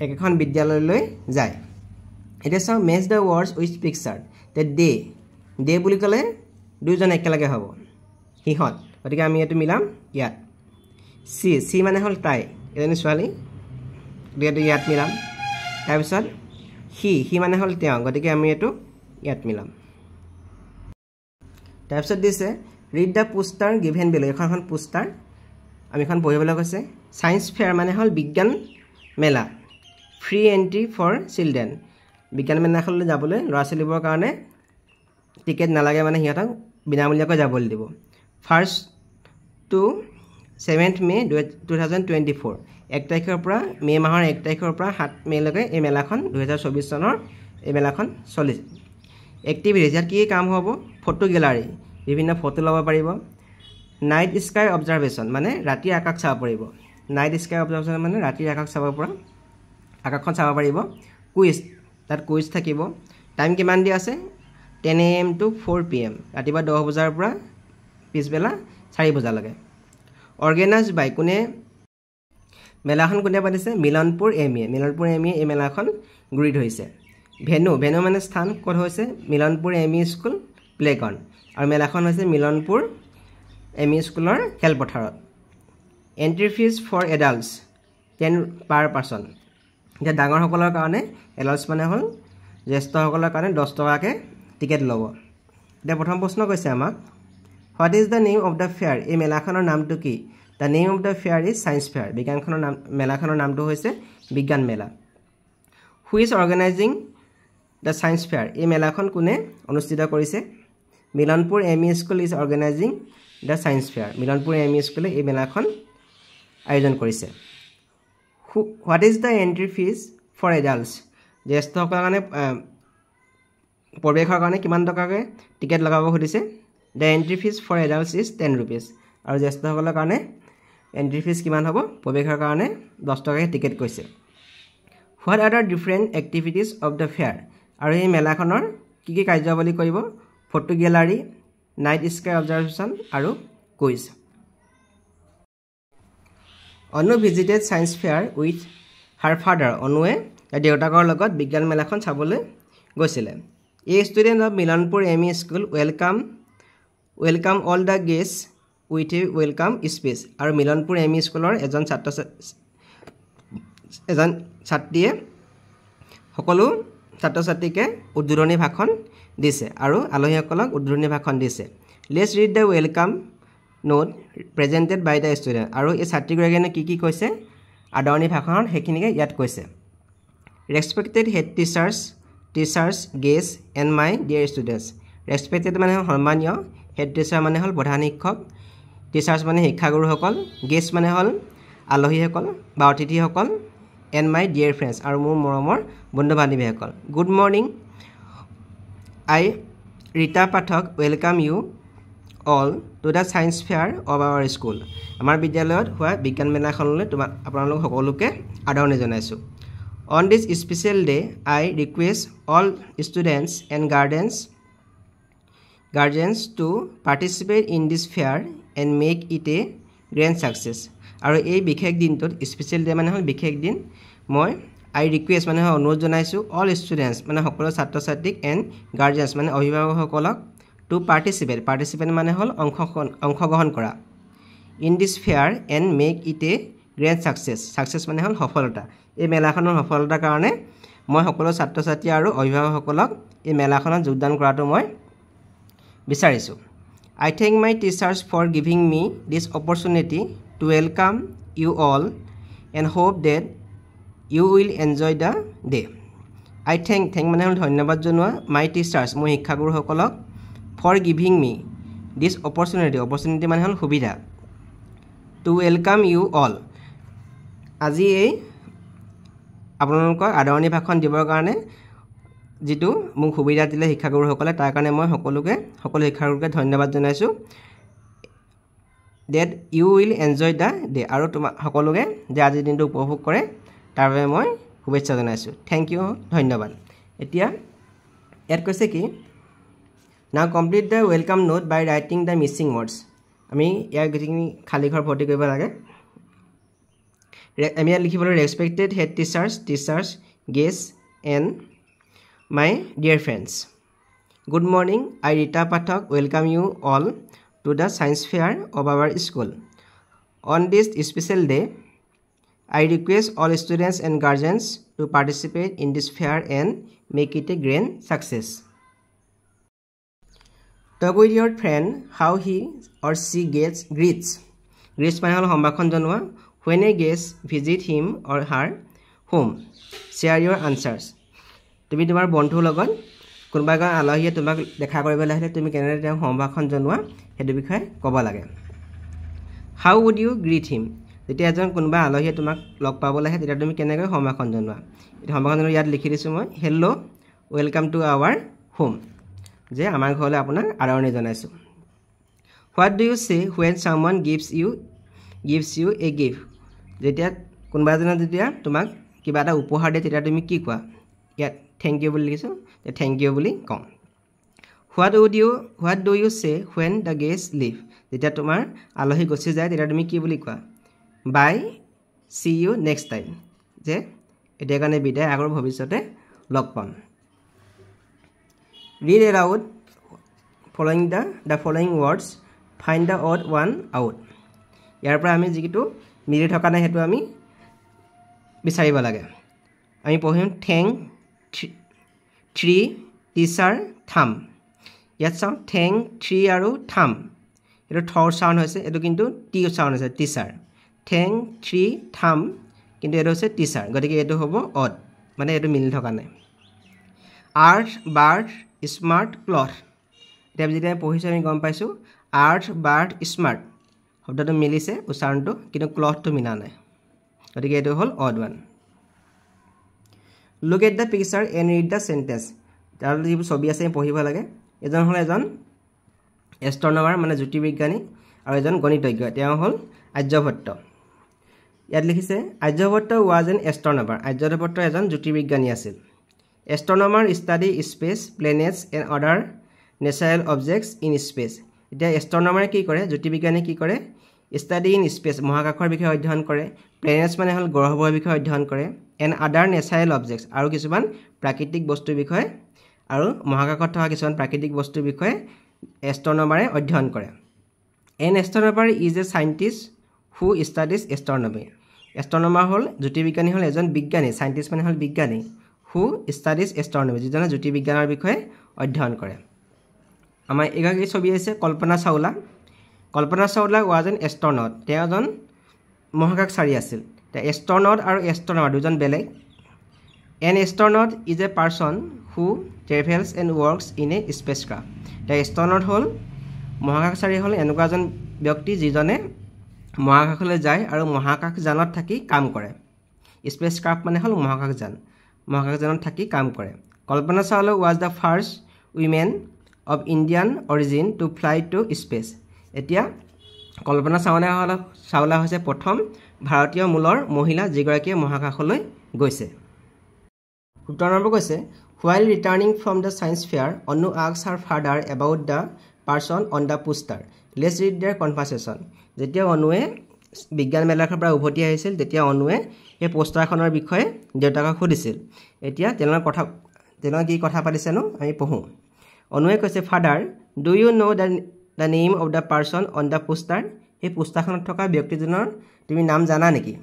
একেখন বিদ্যালয়লৈ যায় এটা চাও match the words with picture তে they বুলি কলে দুইজন একেলগে হ'ব হিহত গতিকে আমি এটো মিলাম ইয়াত সি মানে হল তাই এজনী ছোৱালী গতিকে ইয়াত মিলাম তাৰ পিছত হি মানে হল তেওঁ গতিকে আমি এটো ইয়াত মিলাম তাৰ পিছত দিছে read the poster given below এখন পোষ্টাৰ আমি এখন পঢ়িবলৈ কৈছে সায়েন্স ফেয়াৰ মানে হল বিজ্ঞান মেলা ফ্ৰী এন্ট্ৰি ফৰ চিলড্ৰেন বিজ্ঞান মেলাখনলৈ যাবলৈ ল'ৰা ছোৱালীবোৰৰ কাৰণে টিকেট নালাগে মানে হিহঁতক বিনামূলীয়াকৈ যাবলৈ দিব ফাৰ্ষ্ট টু 7th মে 2024 1 তাৰিখৰ পৰা মে মাহৰ 1 তাৰিখৰ পৰা 7 মে লৈকে এই মেলাখন 2024 চনৰ এই মেলাখন চলিছে এক্টিভিটিজ ইয়াত কি কাম হ'ব ফটো গ্যালাৰী বিভিন্ন ফটো ল'ব পাৰিব নাইট স্কাই অবজাৰভেশ্যন মানে ৰাতি আকাশ চাব পাৰিব নাইট স্কাই অবজাৰভেশ্যন মানে ৰাতি আকাশ চাব পৰা আকাশখন চাব পাৰিব কুইজ তাত কুইজ থাকিব টাইম কিমান দি আছে 10 AM to 4 PM ৰাতিপুৱা 10 বজাৰ পৰা পিছবেলা 4 বজালৈকে অৰ্গেনাইজড বাই কোনে মেলাখন কোনে পাতিছে মিলনপুৰ এমএ এই মেলাখন গুৰিত হৈছে ভেনু মানে স্থান ক'ত হৈছে মিলনপুৰ এমএ স্কুল প্লেগ্ৰাউণ্ড আৰু মেলাখন হৈছে মিলনপুৰ এমএ স্কুলৰ খেলপথাৰত entry fees for adults 10 per person যে ডাঙৰ সকলৰ কাৰণে এডাল্টছ মানে হল জ্যেষ্ঠ সকলৰ কাৰণে 10 টকাকে টিকেট ল'ব এটা প্ৰথম প্ৰশ্ন কৈছে আমাক what is the name of the fair এই মেলাখনৰ নামটো কি the name of the fair is science fair বিজ্ঞানখনৰ নাম মেলাখনৰ নামটো হৈছে বিজ্ঞান মেলা who is organising the science fair এই মেলাখন কোনে অনুষ্ঠিত কৰিছে Milanpur ME school is organising the science fair Milanpur ME স্কুলে এই মেলাখন আয়োজন কৰিছে what is the entry fees for adults জ্যেষ্ঠসকলৰ কাৰণে প্ৰৱেশৰ কাৰণে কিমান টকাকৈ টিকেট লগাব খুজিছে the entry fees for adults is 10 rupees আৰু জ্যেষ্ঠসকলৰ কাৰণে এন্ট্ৰি ফিজ কিমান হ'ব প্ৰৱেশৰ কাৰণে 10 টকাকৈ টিকেট কৈছে what are the different activities of the fair আৰু এই মেলাখনৰ কি কি কাৰ্যাৱলী কৰিব photo gallery night sky observation আৰু quiz Anu visited science fair with her father অনুৱে দেউতাকৰ লগত বিজ্ঞান মেলাখন চাবলৈ গৈছিলে a student of Milanpur ME school welcome all the guest with a welcome speech আৰু মিলনপুৰ এমই স্কুলৰ এজন ছাত্ৰীয়ে সকলো ছাত্ৰ ছাত্ৰীকে উদ্বোধনী ভাষণ দিছে আৰু আলহীসকলক উদ্বোধনী ভাষণ দিছে let's read the welcome note presented by the student আৰু এই ছাত্ৰীগৰাকীয়ে কি কৈছে আদৰণি ভাষণত সেইখিনিকে ইয়াত কৈছে respected head teachers guest and my dear students respected মানে হ'ল সন্মানীয় হেড টিচাৰ মানে হ'ল প্ৰধান শিক্ষক টিচাৰ্ছ মানে শিক্ষাগুৰুসকল গেষ্ট মানে হ'ল আলহীসকল বা অতিথিসকল এণ্ড মাই ডিয়াৰ ফ্ৰেণ্ডছ আৰু মোৰ মৰমৰ বন্ধু বান্ধৱীসকল good morning I Rita Pathak welcome you all to the science fair of our school আমাৰ বিদ্যালয়ত হোৱা বিজ্ঞান মেলাখনলৈ আপোনালোক সকলোকে আদৰণি জনাইছোঁ on this special day I request all students and guardians to participate in this fair and make it a grand success আৰু এই বিশেষ দিনটোত স্পেচিয়েল ডে মানে হ'ল বিশেষ দিন মই আই ৰিকুৱেষ্ট মানে অনুৰোধ জনাইছোঁ অল ষ্টুডেণ্টছ মানে সকলো ছাত্ৰ ছাত্ৰীক এণ্ড গাৰ্জেন্স মানে অভিভাৱকসকলক টু পাৰ্টিচিপেট মানে হ'ল অংশগ্ৰহণ কৰা in this fair and make it a grand success মানে হ'ল সফলতা এই মেলাখনৰ সফলতাৰ কাৰণে মই সকলো ছাত্ৰ ছাত্ৰী আৰু অভিভাৱকসকলক এই মেলাখনত যোগদান কৰাটো মই বিচাৰিছোঁ I thank my teachers for giving me this opportunity to welcome you all and hope that you will enjoy the day I thank মানে হ'ল ধন্যবাদ জনোৱা মাই টিচাৰ্ছ মোৰ শিক্ষাগুৰুসকলক for giving me this opportunity মানে হ'ল সুবিধা টু ৱেলকাম ইউ অল আজি এই আপোনালোকক আদৰণি ভাষণ দিবৰ কাৰণে যিটো মোক সুবিধা দিলে শিক্ষাগুৰুসকলে তাৰ কাৰণে মই সকলো শিক্ষাগুৰুকে ধন্যবাদ জনাইছোঁ that you will enjoy the day আৰু সকলোকে যে আজিৰ দিনটো উপভোগ কৰে তাৰ বাবে মই শুভেচ্ছা জনাইছোঁ থেংক ইউ ধন্যবাদ এতিয়া ইয়াত কৈছে কি now complete the welcome note by writing the missing words আমি ইয়াৰ গোটেইখিনি খালী ঘৰ ভৰ্তি কৰিব লাগে আমি ইয়াত লিখিবলৈ respected head teachers guest and my dear friends good morning I Rita Pathak welcome you all to the science fair of our school on this special day I request all students and guardians to participate in this fair and make it a grand success. Talk with your friend how he or she greets. Greets মানে হ'ল সম্ভাষণ জনোৱা when a guest visit him or her home. Share your answers. তুমি তোমাৰ বন্ধুৰ লগত কোনোবা এজন আলহীয়ে তোমাক দেখা কৰিবলৈ আহিলে তুমি কেনেদৰে তেওঁক সম্ভাষণ জনোৱা সেইটো বিষয়ে ক'ব লাগে How would you greet him? যেতিয়া এজন কোনোবা আলহীয়ে তোমাক লগ পাবলৈ আহে তেতিয়া তুমি কেনেকৈ সম্ভাষণ জনোৱা এই সম্ভাষণ ইয়াত লিখি দিছোঁ মই hello' welcome to our home যে আমাৰ ঘৰলৈ আপোনাক আদৰণি জনাইছোঁ what do you say when someone gives you a gift যেতিয়া কোনোবা এজনে যেতিয়া তোমাক কিবা এটা উপহাৰ দিয়ে তেতিয়া তুমি কি কোৱা ইয়াত থেংক ইউ বুলি লিখিছোঁ থেংক ইউ বুলি কওঁ what do you say when the guest live যেতিয়া তোমাৰ আলহী গুচি যায় তেতিয়া তুমি কি বুলি কোৱা bye see you next time যে এতিয়া কাৰণে বিদায় আগৰ ভৱিষ্যতে লগ পাম read aloud following the following words find the odd one out ইয়াৰ পৰা আমি যিটো মিলি থকা নাই সেইটো আমি বিচাৰিব লাগে আমি পঢ়িম থেংক থ্ৰী টিচাৰ থাম ইয়াত চাওঁ থেংক থ্ৰী আৰু থাম এইটো থৰ চাউণ্ড হৈছে এইটো কিন্তু টি চাউণ্ড হৈছে টিচাৰ থেংক থ্ৰী থাম কিন্তু এইটো হৈছে টিচাৰ গতিকে এইটো হ'ব অড মানে এইটো মিলি থকা নাই আৰ্থ বাৰ্থ স্মাৰ্ট ক্লথ এতিয়া যেতিয়া পঢ়িছোঁ আমি গম পাইছোঁ আৰ্থ বাৰ্থ স্মাৰ্ট শব্দটো মিলিছে উচ্চাৰণটো কিন্তু ক্লথটো মিলা নাই গতিকে এইটো হ'ল odd one look at the picture and read the sentence তাৰ যিবোৰ ছবি আছে পঢ়িব লাগে এজন হ'ল এজন এষ্ট্ৰনমাৰ মানে জ্যোতিৰ্বিজ্ঞানী আৰু এজন গণিতজ্ঞ তেওঁ হ'ল আৰ্যভট্ট ইয়াত লিখিছে Aryabhata was an astronomer Aryabhata এজন জ্যোতিৰ্বিজ্ঞানী আছিল astronomer study space planets and other natural objects in space এতিয়া এষ্ট্ৰনমাৰে কি কৰে জ্যোতিৰ্বিজ্ঞানী কি কৰে ষ্টাডি ইন স্পেচ মহাকাশৰ বিষয়ে অধ্যয়ন কৰে প্লেনেটছ মানে হ'ল গ্ৰহবোৰৰ বিষয়ে অধ্যয়ন কৰে এণ্ড আদাৰ নেচাৰেল অবজেক্টছ আৰু কিছুমান প্ৰাকৃতিক বস্তুৰ বিষয়ে আৰু মহাকাশত থকা কিছুমান প্ৰাকৃতিক বস্তুৰ বিষয়ে এষ্ট্ৰনমাৰে অধ্যয়ন কৰে an astronomer is a scientist who studies astronomy astronomer হ'ল জ্যোতিৰ্বিজ্ঞানী হ'ল এজন বিজ্ঞানী সাইণ্টিষ্ট মানে হ'ল বিজ্ঞানী হু ষ্টাডিজ এষ্ট্ৰনমি যিজনে জ্যোতিৰ্বিজ্ঞানৰ বিষয়ে অধ্যয়ন কৰে আমাৰ এগৰাকী ছবি আছে কল্পনা চাওলা ৱাজ এন এষ্ট্ৰনট তেওঁ এজন মহাকাশচাৰী আছিল এষ্ট্ৰনট আৰু এষ্ট্ৰনমাৰ দুজন বেলেগ N astronaut is a person who travels and works in a spacecraft astronaut হ'ল মহাকাশচাৰী হ'ল এনেকুৱা এজন ব্যক্তি যিজনে মহাকাশলৈ যায় আৰু মহাকাশযানত থাকি কাম কৰে স্পেচক্ৰাফ্ট মানে হ'ল মহাকাশযানত থাকি কাম কৰে Kalpana Chawla was the first women of Indian origin to fly to space এতিয়া কল্পনা চাওলা হৈছে প্ৰথম ভাৰতীয় মূলৰ মহিলা যিগৰাকীয়ে মহাকাশলৈ গৈছে 17 নম্বৰ কৈছে while returning from the science fair Anu asks her father about the person on the poster let's read their conversation যেতিয়া অনুৱে বিজ্ঞান মেলাৰ পৰা উভতি আহিছিল তেতিয়া অনুৱে এই পোষ্টাৰখনৰ বিষয়ে দেউতাকক সুধিছিল এতিয়া তেওঁলোকে কি কথা পাতিছেনো আমি পঢ়ো অনুৱে কৈছে father do you know the name of the person on the poster এই পোষ্টাৰখনত থকা ব্যক্তিজনৰ তুমি নাম জানা নেকি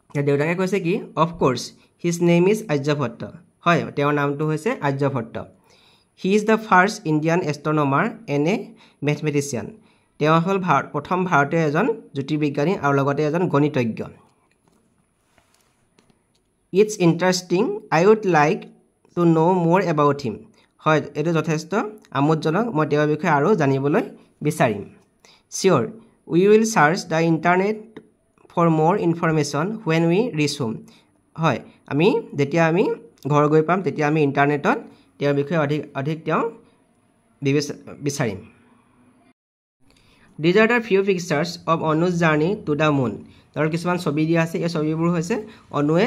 দেউতাকে কৈছে কি of course his name is Aryabhata হয় তেওঁৰ নামটো হৈছে Aryabhata he is the first Indian astronomer and a mathematician তেওঁ হ'ল প্ৰথম ভাৰতীয় এজন জ্যোতিৰ্বিজ্ঞানী আৰু লগতে এজন গণিতজ্ঞ it's interesting I would like to know' more about হিম হয় এইটো যথেষ্ট আমোদজনক মই তেওঁৰ বিষয়ে আৰু জানিবলৈ বিচাৰিম sure we will search the internet for more information when we reach home হয় যেতিয়া আমি ঘৰ গৈ পাম তেতিয়া আমি ইণ্টাৰনেটত তেওঁৰ বিষয়ে অধিক তেওঁ বিচাৰিম These are the few pictures of Anu's journey to the moon. তাৰ কিছুমান ছবি দিয়া আছে এই ছবিবোৰ হৈছে অনুৱে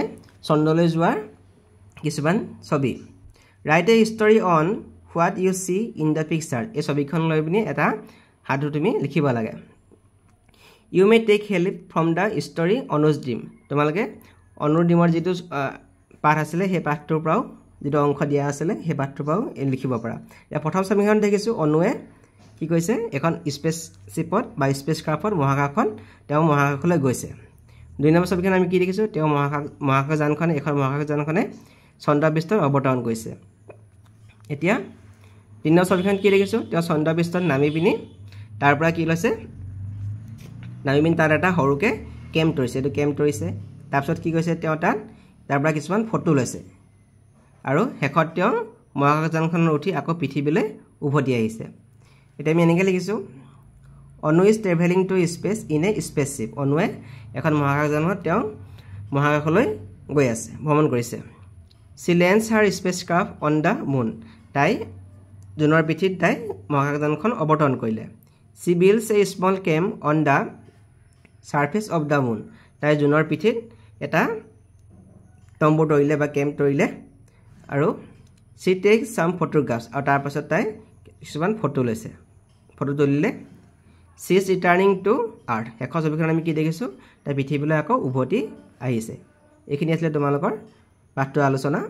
চন্দ্ৰলৈ যোৱাৰ কিছুমান ছবি Write a story on what you see in the picture. এই ছবিখন লৈ পিনি এটা সাধু তুমি লিখিব লাগে You may take help from the story Anu's dream. তোমালোকে অনুৰ ডিমৰ যিটো পাঠ আছিলে সেই পাঠটোৰ পৰাও যিটো অংশ দিয়া আছিলে সেই পাঠটোৰ পৰাও লিখিব পাৰা এতিয়া প্ৰথম ছবিখন দেখিছোঁ অনুৱে কি কৈছে এখন স্পেচশিপত বা স্পেচক্ৰাফ্টত মহাকাশত তেওঁ মহাকাশলৈ গৈছে দুই নম্বৰ ছবিখন আমি কি দেখিছোঁ তেওঁ মহাকাশযানখনে এখন মহাকাশযানখনে চন্দ্ৰপৃষ্ঠত অৱতৰণ কৰিছে এতিয়া তিন নম্বৰ ছবিখন কি দেখিছোঁ তেওঁ চন্দ্ৰপৃষ্ঠত নামি পিনি তাৰ পৰা কি লৈছে নামি পিনি তাত এটা সৰুকৈ কেম্প তৰিছে এইটো কেম্প তৰিছে তাৰপিছত কি কৈছে তেওঁ তাৰ পৰা কিছুমান ফটো লৈছে আৰু শেষত তেওঁ মহাকাশযানখনত উঠি আকৌ পৃথিৱীলৈ উভতি আহিছে এতিয়া আমি এনেকৈ লিখিছোঁ Anu is travelling to space in a spaceship অনুৱে এখন মহাকাশযানত তেওঁ মহাকাশলৈ গৈ আছে ভ্ৰমণ কৰিছে she lands her spacecraft on the moon তাই জুনৰ পিঠিত তাই মহাকাশযানখন অৱতৰণ কৰিলে she builds a small camp on the surface of the moon তাই জুনৰ পিঠিত এটা তম্বু তৰিলে বা কেম্প তৰিলে আৰু চি টেক চাম ফটোগ্ৰাফছ আৰু তাৰপাছত তাই কিছুমান ফটো লৈছে ফটো তুলিলে C is returning to earth শেষৰ ছবিখন আমি কি দেখিছোঁ তাই পৃথিৱীলৈ আকৌ উভতি আহিছে এইখিনি আছিলে তোমালোকৰ পাঠটোৰ আলোচনা